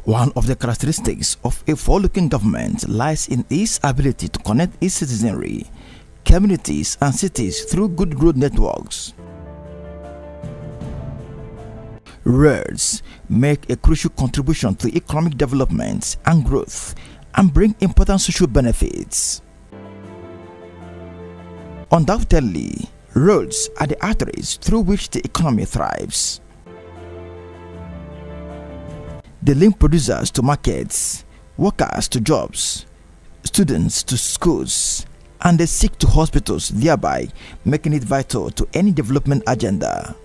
One of the characteristics of a forward-looking government lies in its ability to connect its citizenry, communities and cities through good road networks. Roads make a crucial contribution to economic development and growth and bring important social benefits. Undoubtedly, roads are the arteries through which the economy thrives. They link producers to markets, workers to jobs, students to schools, and they sick to hospitals, thereby making it vital to any development agenda.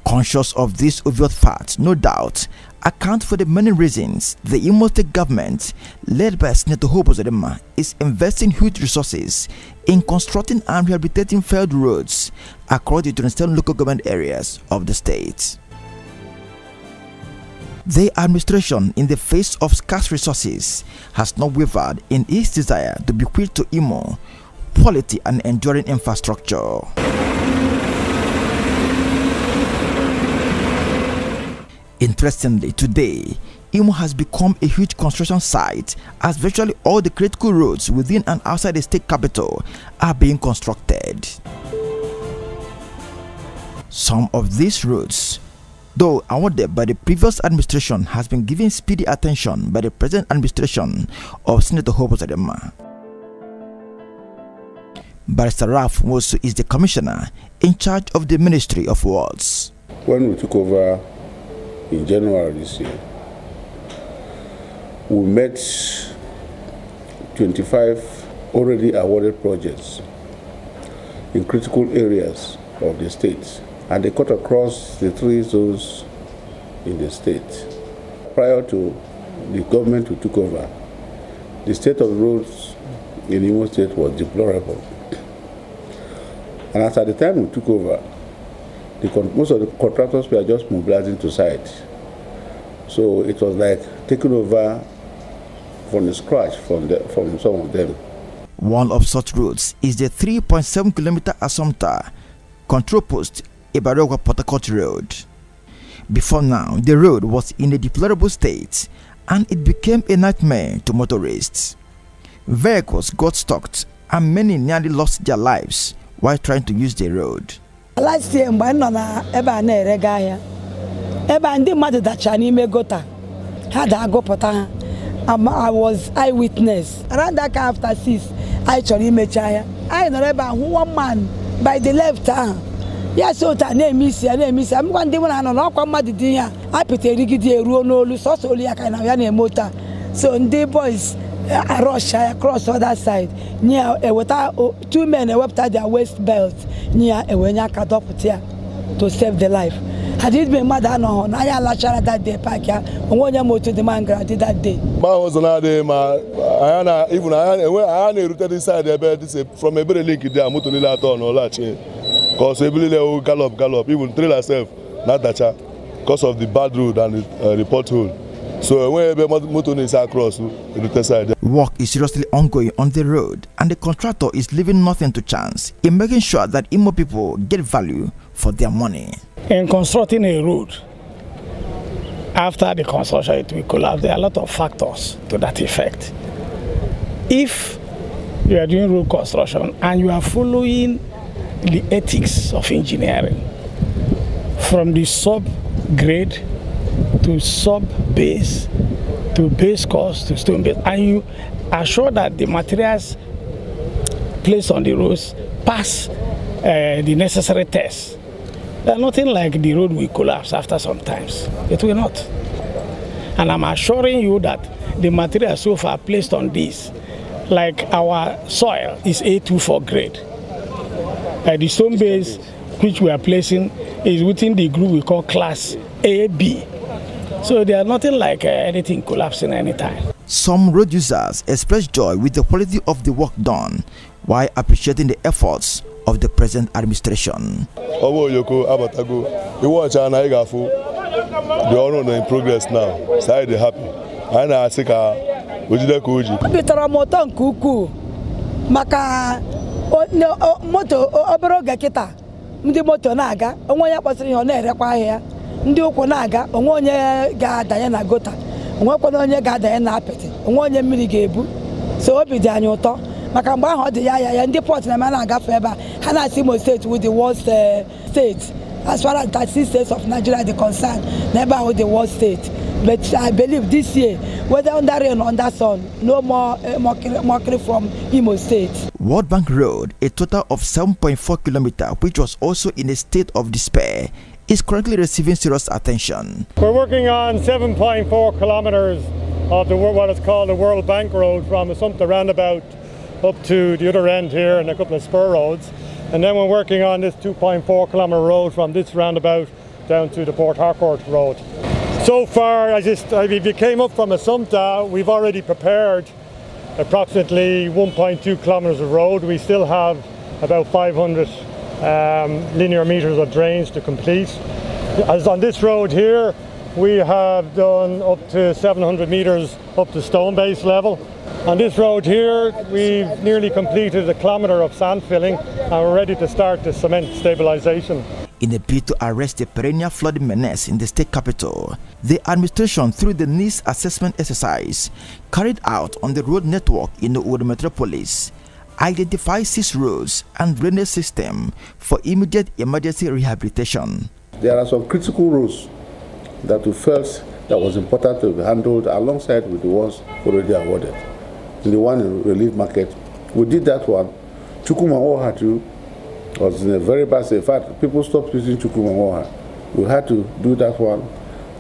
Conscious of this obvious fact, no doubt, account for the many reasons the Imo State government, led by Senator Uzodinma, is investing huge resources in constructing and rehabilitating failed roads across the 27 local government areas of the state. The administration, in the face of scarce resources, has not wavered in its desire to bequeath to Imo quality and enduring infrastructure. Interestingly, today, Imo has become a huge construction site as virtually all the critical roads within and outside the state capital are being constructed. Some of these roads, though awarded by the previous administration, has been given speedy attention by the present administration of Senator Uzodinma. Barrister Ralph Wosu is the commissioner in charge of the Ministry of Works. When we took over in January this year, we met 25 already awarded projects in critical areas of the state, and they cut across the 3 zones in the state. Prior to the government who took over, the state of roads in Imo State was deplorable. And as at the time we took over, most of the contractors were just mobilizing to site. So it was like taking over from the scratch from some of them. One of such roads is the 3.7 kilometer Assumpta control post Ibarogwa Port Harcourt Road. Before now, the road was in a deplorable state and it became a nightmare to motorists. Vehicles got stuck and many nearly lost their lives while trying to use the road. Last year, I was eyewitness. Around that after 6, I actually met I know about 1 man by the left hand. Yes, so that name is I'm one day when I know come at the dinner. I put a rigid road, so only I can have a motor. So the boys rush across the other side near a water 2 men wept at their waist belt near a Wenyaka Dopotia to save their life. Had it been mother no, I had lashed that day, Pakia, and one motor the man granted that day. Was another day, even I routed inside the bed from a very link there, Mutunilaton or Lachi. Because we believe gallop, even trail ourselves, not that because of the bad road and the pothole. So when motor is across the side. Work is seriously ongoing on the road, and the contractor is leaving nothing to chance in making sure that Imo people get value for their money. In constructing a road, after the construction it will collapse. There are a lot of factors to that effect. If you are doing road construction and you are following the ethics of engineering, from the sub-grade to sub-base to base course to stone base, and you are sure that the materials placed on the roads pass the necessary tests, there's nothing like the road will collapse after some times. It will not. And I'm assuring you that the materials so far placed on this, like our soil, is A24 grade. The stone base which we are placing is within the group we call class AB. So there are nothing like anything collapsing anytime. Some road users express joy with the quality of the work done, while appreciating the efforts of the present administration. You watch and I got full. They are in progress now. So they're happy. And I think maka moto obroga kita ndị moto na-aga onwe onye kpọsịrị ihe ọ na-erekwa ahịa ndị ụkwụ na-aga onwe onye ga-adanye na gota onwekwana onye ga-adanye na apịtị onwe onye mmiri ga-ebu so obi dị anyị ụtọ maka mgbe ahụ ọ dị ya ndị port na-eme na-agafe ebe a ha na-asị Imo State with the worst state as far as 36 states of Nigeria are concerned n'ebe ahụ the worst state. But I believe this year, whether under rain or under sun, no more mockery from Imo State. World Bank Road, a total of 7.4 kilometers, which was also in a state of despair, is currently receiving serious attention. We're working on 7.4 kilometers of what is called the World Bank Road from Assumpta roundabout up to the other end here and a couple of spur roads. And then we're working on this 2.4 kilometer road from this roundabout down to the Port Harcourt Road. So far, if you came up from Assumpta, we've already prepared approximately 1.2 kilometers of road. We still have about 500 linear meters of drains to complete. As on this road here, we have done up to 700 meters up to stone base level. On this road here, we've nearly completed a kilometer of sand filling and we're ready to start the cement stabilization. In a bid to arrest the perennial flooding menace in the state capital, the administration, through the needs assessment exercise carried out on the road network in the Owo metropolis, identified 6 roads and drainage system for immediate emergency rehabilitation. There are some critical roads that we felt that was important to be handled alongside with the ones already awarded. The one in Relief Market, we did that one. Chukwumawoha too was in a very bad state. In fact, people stopped using Chukwumawoha. We had to do that one.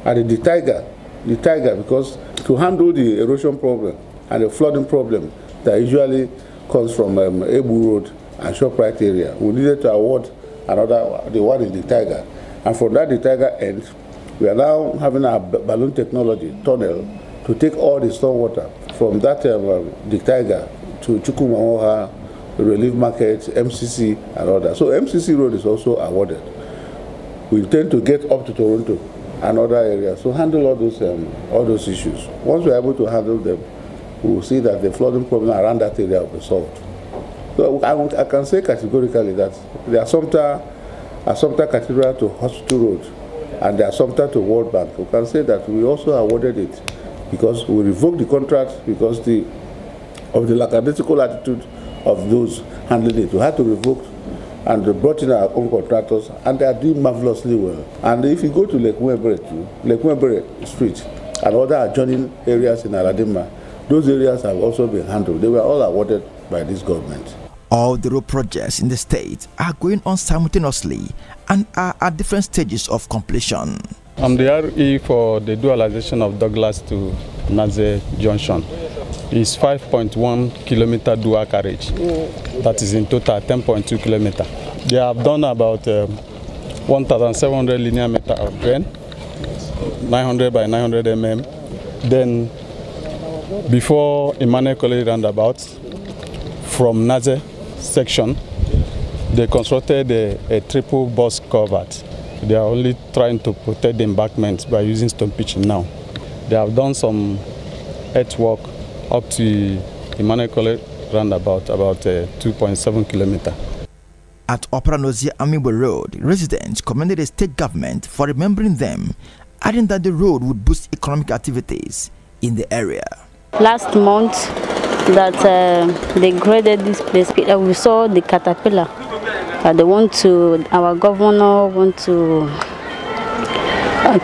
And the Tiger, because to handle the erosion problem and the flooding problem that usually comes from Ebu Road and ShopRite area, we needed to award the one in the Tiger. And from that, the Tiger end, we are now having a balloon technology tunnel to take all the stormwater from that the Tiger to Chukwumawoha, Relief Market, MCC, and all that. So MCC Road is also awarded. We intend to get up to Toronto and other areas to handle all those issues. Once we're able to handle them, we will see that the flooding problem around that area will be solved. So I can say categorically that the Assumpta Cathedral to Hospital Road and the Assumpta to World Bank, we can say that we also awarded it because we revoked the contract because of the lackadaisical attitude of those handling it. We had to revoke and they brought in our own contractors and they are doing marvelously well. And if you go to Lake Mwebere Street and other adjoining areas in Uzodinma, those areas have also been handled. They were all awarded by this government. All the road projects in the state are going on simultaneously and are at different stages of completion. I'm the RE for the dualization of Douglas to Naze Junction. It's 5.1 kilometer dual carriage. That is in total 10.2 kilometer. They have done about 1,700 linear meter of drain, 900 by 900 mm. Then before Emmanuel College roundabout, from Naze section, they constructed a triple bus culvert. They are only trying to protect the embankment by using stone pitching now. They have done some earthwork up to Emmanuel College roundabout, about 2.7 kilometers. At Operanozie Amibo Road, residents commended the state government for remembering them, adding that the road would boost economic activities in the area. Last month, that they graded this place, we saw the caterpillar. Our governor want to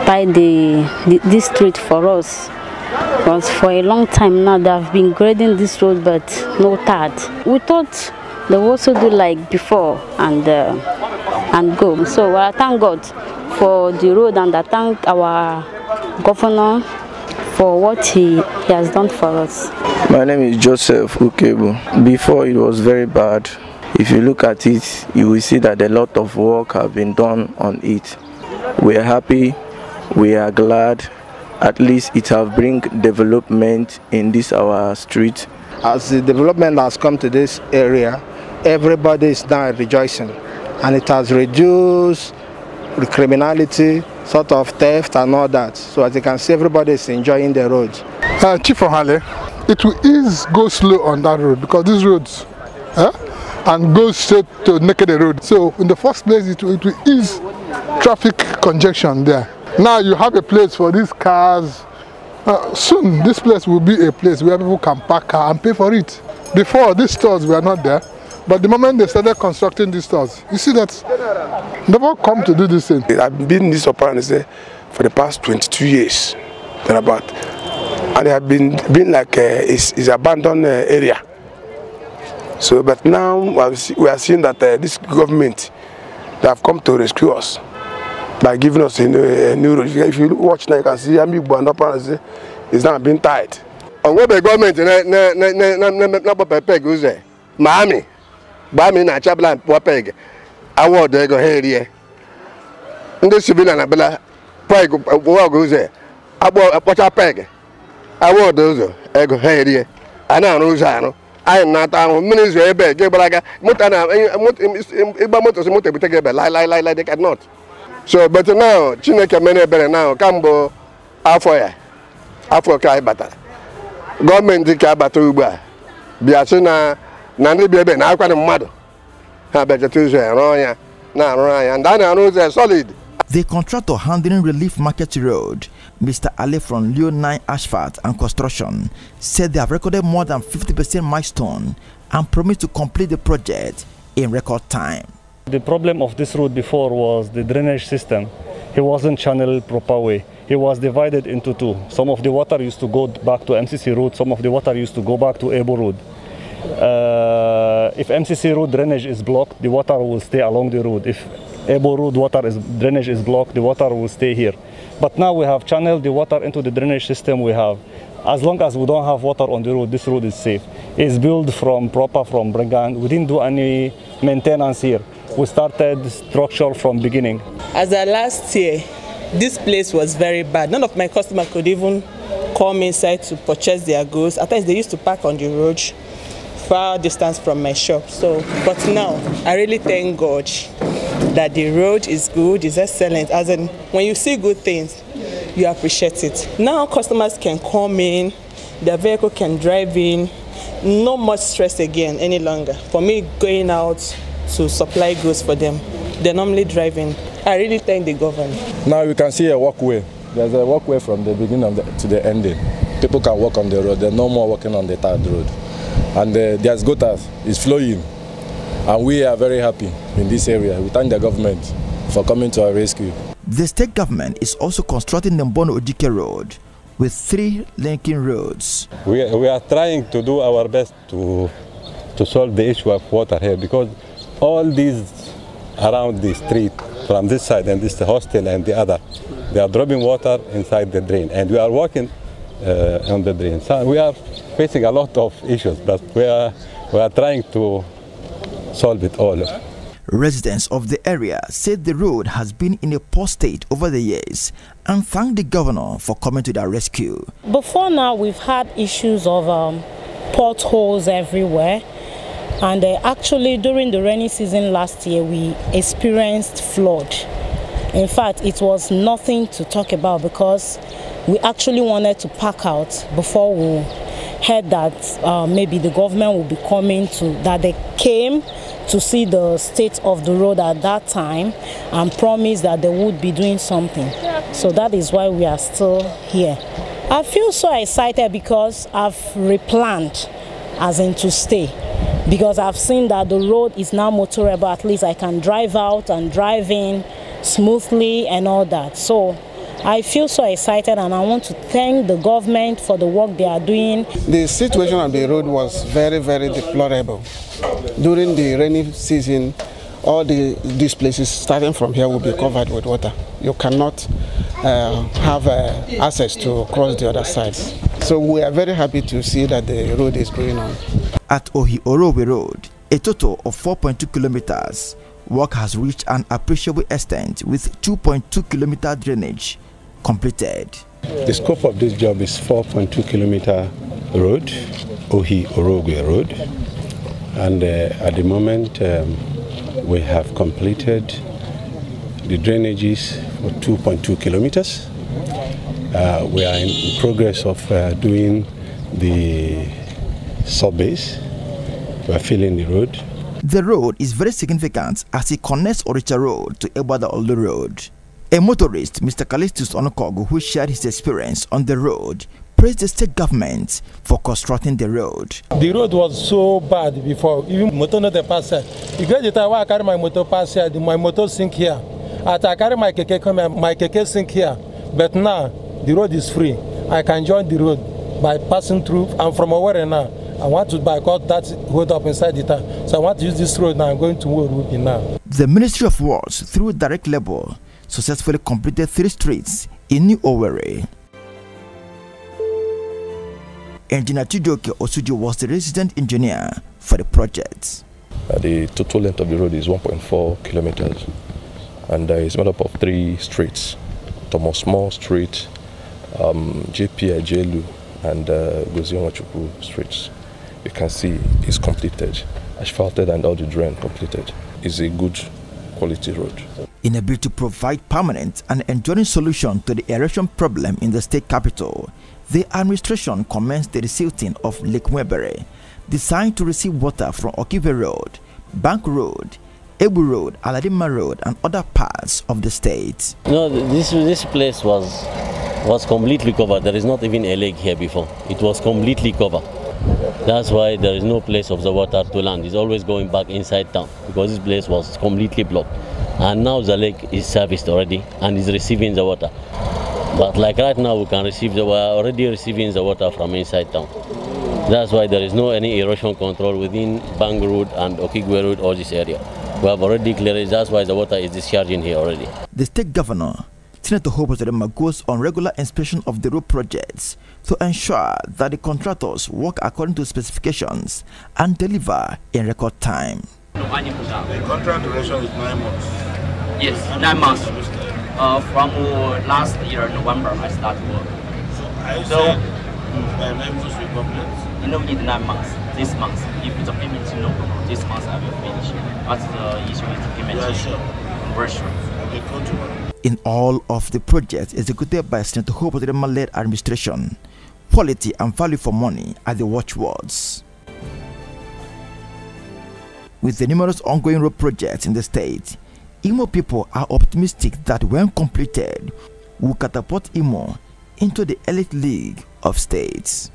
buy this street for us. Because for a long time now, they have been grading this road, but no tat. We thought they would also do like before and go. So I thank God for the road and I thank our governor for what he has done for us. My name is Joseph Ukebu. Before it was very bad. If you look at it, you will see that a lot of work have been done on it. We are happy, we are glad. At least it have bring development in this our street. As the development has come to this area, everybody is now rejoicing, and it has reduced the criminality, sort of theft and all that. So as you can see, everybody is enjoying the road. Chief Ohale, it will go slow on that road because these roads, and go straight to Naked Road. So in the first place, it will ease traffic congestion there. Now you have a place for these cars. Soon this place will be a place where people can park car and pay for it. Before, these stores were not there, but the moment they started constructing these stores, you see that never come to do this thing. I've been in this operation for the past 22 years, thereabout, and they have been like it's abandoned area. So, but now we are seeing that this government, they have come to rescue us by giving us a new road. If you watch now, you can see Amigbo is now being tied. On what the government na peg uze Miami Bami na chabla peg award ego here ndị civilian na bela peg award uze akpọcha peg award uzo ego here ana arụ uzo arụ anyị na-ata ahụ mmiri zo ebe ge gbaraga moto na ịgba moto so moto ebute gị ebe lie they cannot. So but now Chineke mere ebere now kamgbe afọ ka anyị batara gọọmenti ka abata ugbu a bịa sị na ndị bi ebe na-akwado mmadụ ha bịachata ụzọ arụ ya na-arụ anya ndị a na-arụ ụzọ solid. The contractor handling Relief Market Road, Mr. Ali from Leo 9 Asphalt and Construction, said they have recorded more than 50% milestone and promised to complete the project in record time. The problem of this road before was the drainage system. It wasn't channeled proper way. It was divided into two. Some of the water used to go back to MCC Road, some of the water used to go back to Ebo Road. If MCC Road drainage is blocked, the water will stay along the road. If Ebo Road drainage is blocked, the water will stay here. But now we have channeled the water into the drainage system we have. As long as we don't have water on the road, this road is safe. It's built from Brengan. We didn't do any maintenance here. We started structure from beginning. As of last year, this place was very bad. None of my customers could even come inside to purchase their goods. At times they used to park on the road, far distance from my shop. But now, I really thank God that the road is good, is excellent. As in, when you see good things, you appreciate it. Now customers can come in, their vehicle can drive in, no much stress again any longer. For me, going out to supply goods for them, they're normally driving. I really thank the government. Now you can see a walkway. There's a walkway from the beginning to the ending. People can walk on the road. There's no more walking on the third road. And there's gutters. It's flowing. And we are very happy in this area. We thank the government for coming to our rescue. The state government is also constructing the Mbono Ojike Road with 3 linking roads. We are trying to do our best to solve the issue of water here, because all these around the street, from this side and this hostel and the other, they are dropping water inside the drain, and we are walking on the drain. So we are facing a lot of issues, but we are trying to solve it all. Residents of the area said the road has been in a poor state over the years and thanked the governor for coming to their rescue. Before now, we've had issues of potholes everywhere. And actually, during the rainy season last year, we experienced flood. In fact, it was nothing to talk about because we actually wanted to pack out before we heard that maybe the government will be coming to, that they came to see the state of the road at that time and promised that they would be doing something. So that is why we are still here. I feel so excited because I've replanned, as in to stay. Because I've seen that the road is now motorable. At least I can drive out and drive in smoothly and all that. So I feel so excited, and I want to thank the government for the work they are doing. The situation on the road was very, very deplorable. During the rainy season, all these places starting from here will be covered with water. You cannot have access to cross the other side. So we are very happy to see that the road is going on. At Ohi-Orowe Road, a total of 4.2 kilometers, work has reached an appreciable extent with 2.2 kilometer drainage completed. The scope of this job is 4.2 kilometer road, Ohi-Orowe Road, and at the moment we have completed the drainages for 2.2 kilometers. We are in progress of doing the surveys. We are filling the road, The road is very significant as it connects Oricha Road to Ebada Olu Road. A motorist, Mr. Callistus Onokogu, who shared his experience on the road, praised the state government for constructing the road. The road was so bad before, even motor not the pass here. You get the time I carry my motor pass here, my motor sink here. After I carry my keke come here, my keke sink here. But now, the road is free. I can join the road by passing through. I'm from Owerri now. I want to bypass that road up inside the town. So I want to use this road now. I'm going to Owerri now. The Ministry of Works, through direct labor, successfully completed 3 streets in New Owerri. Engineer Chidoke Osuji was the resident engineer for the project. The total length of the road is 1.4 kilometers, and it's made up of 3 streets: Thomas More Street, JP Ajelu, and Gozion Wachuku streets. You can see it's completed, asphalted, and all the drain completed. It's a good quality road. In a bid to provide permanent and enduring solution to the erosion problem in the state capital, the administration commenced the resilting of Lake Mwebere, designed to receive water from Okive Road, Bank Road, Ebu Road, Aladima Road, and other parts of the state. No, this place was completely covered. There is not even a lake here before. It was completely covered. That's why there is no place of the water to land. It's always going back inside town because this place was completely blocked. And now the lake is serviced already and is receiving the water. But like right now, we are already receiving the water from inside town. That's why there is no any erosion control within Bang Road and Okigwe Road or this area. We have already cleared it. That's why the water is discharging here already. The state governor, Senator Uzodinma, goes on regular inspection of the road projects to ensure that the contractors work according to specifications and deliver in record time. The contract duration is 9 months. Yes, 9 months. From last year, November, I started work. So, by when will be complete? You know, in 9 months. This month, if the payment is no problem, this month I will finish. What's the issue with the payment? Yeah, sure. Conversion. Okay, go to. In all of the projects executed by Senator Uzodinma-led administration, quality and value for money are the watchwords. With the numerous ongoing road projects in the state, Imo people are optimistic that when completed, will catapult Imo into the elite league of states.